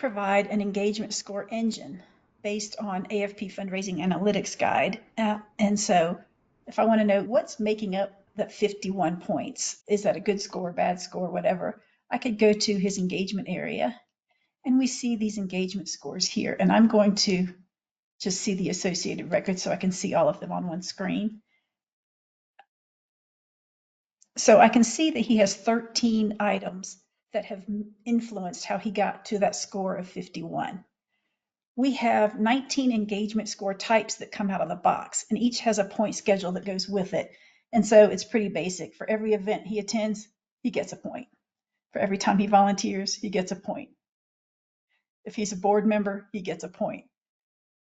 provide an engagement score engine based on AFP Fundraising Analytics Guide. And so if I want to know what's making up that 51 points, is that a good score, bad score, whatever, I could go to his engagement area and we see these engagement scores here. And I'm going to just see the associated records so I can see all of them on one screen. So I can see that he has 13 items that have influenced how he got to that score of 51. We have 19 engagement score types that come out of the box, and each has a point schedule that goes with it. And so it's pretty basic. For every event he attends, he gets a point. For every time he volunteers, he gets a point. If he's a board member, he gets a point.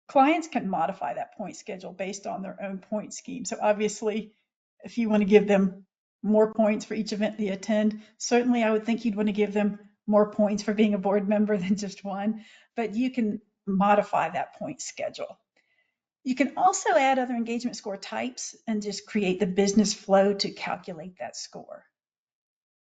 Clients can modify that point schedule based on their own point scheme. So obviously, if you want to give them more points for each event they attend, certainly I would think you'd want to give them more points for being a board member than just one, but you can modify that point schedule. You can also add other engagement score types and just create the business flow to calculate that score.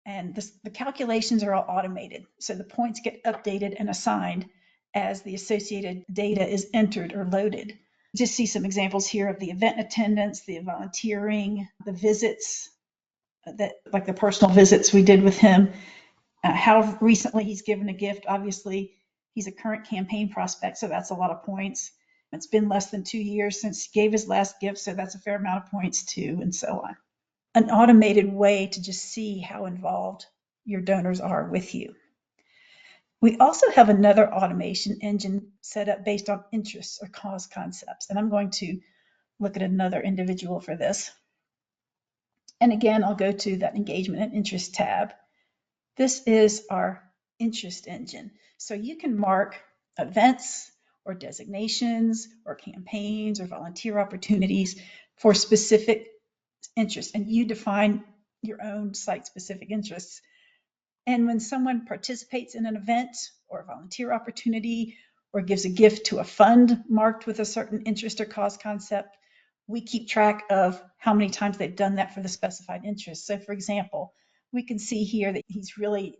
And the calculations are all automated, so the points get updated and assigned as the associated data is entered or loaded. Just see some examples here of the event attendance, the volunteering, the visits, like the personal visits we did with him, how recently he's given a gift. Obviously, he's a current campaign prospect, so that's a lot of points. It's been less than 2 years since he gave his last gift, so that's a fair amount of points too, and so on. An automated way to just see how involved your donors are with you. We also have another automation engine set up based on interests or cause concepts, and I'm going to look at another individual for this. And again, I'll go to that engagement and interest tab. This is our interest engine. So you can mark events or designations or campaigns or volunteer opportunities for specific interests, and you define your own site-specific interests. And when someone participates in an event or a volunteer opportunity or gives a gift to a fund marked with a certain interest or cause concept, we keep track of how many times they've done that for the specified interest. So for example, we can see here that he's really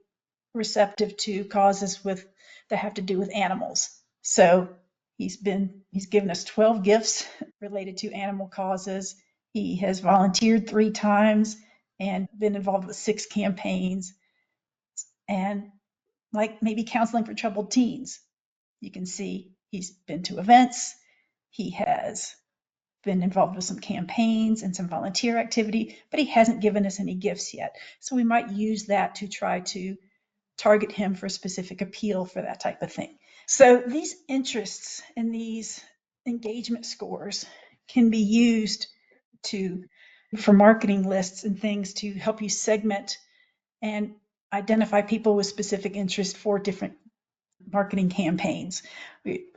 receptive to causes that have to do with animals. So he's given us 12 gifts related to animal causes. He has volunteered 3 times and been involved with 6 campaigns. And like maybe counseling for troubled teens, you can see he's been to events, he has been involved with some campaigns and some volunteer activity, but he hasn't given us any gifts yet. So we might use that to try to target him for a specific appeal for that type of thing. So these interests and these engagement scores can be used for marketing lists and things to help you segment and identify people with specific interests for different marketing campaigns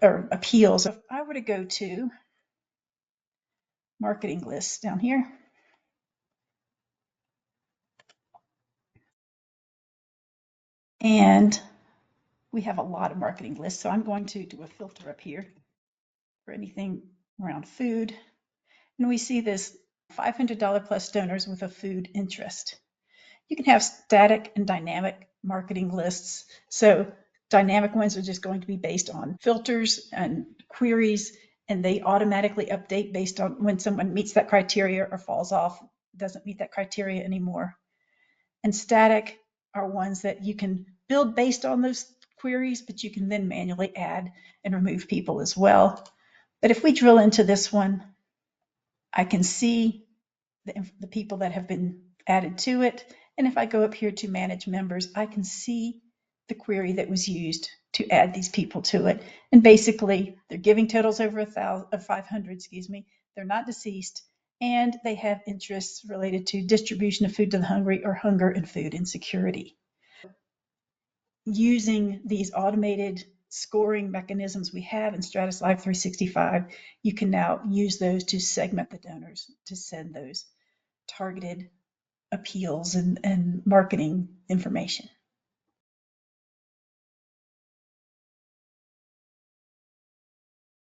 or appeals. If I were to go to marketing lists down here, and we have a lot of marketing lists, so I'm going to do a filter up here for anything around food. And we see this $500 plus donors with a food interest. You can have static and dynamic marketing lists. So dynamic ones are just going to be based on filters and queries, and they automatically update based on when someone meets that criteria or falls off, doesn't meet that criteria anymore. And static are ones that you can build based on those queries, but you can then manually add and remove people as well. But if we drill into this one, I can see the people that have been added to it. And if I go up here to manage members, I can see the query that was used to add these people to it. And basically, they're giving totals over 500, They're not deceased, and they have interests related to distribution of food to the hungry or hunger and food insecurity. Using these automated scoring mechanisms we have in StratusLIVE 365, you can now use those to segment the donors, to send those targeted appeals and marketing information.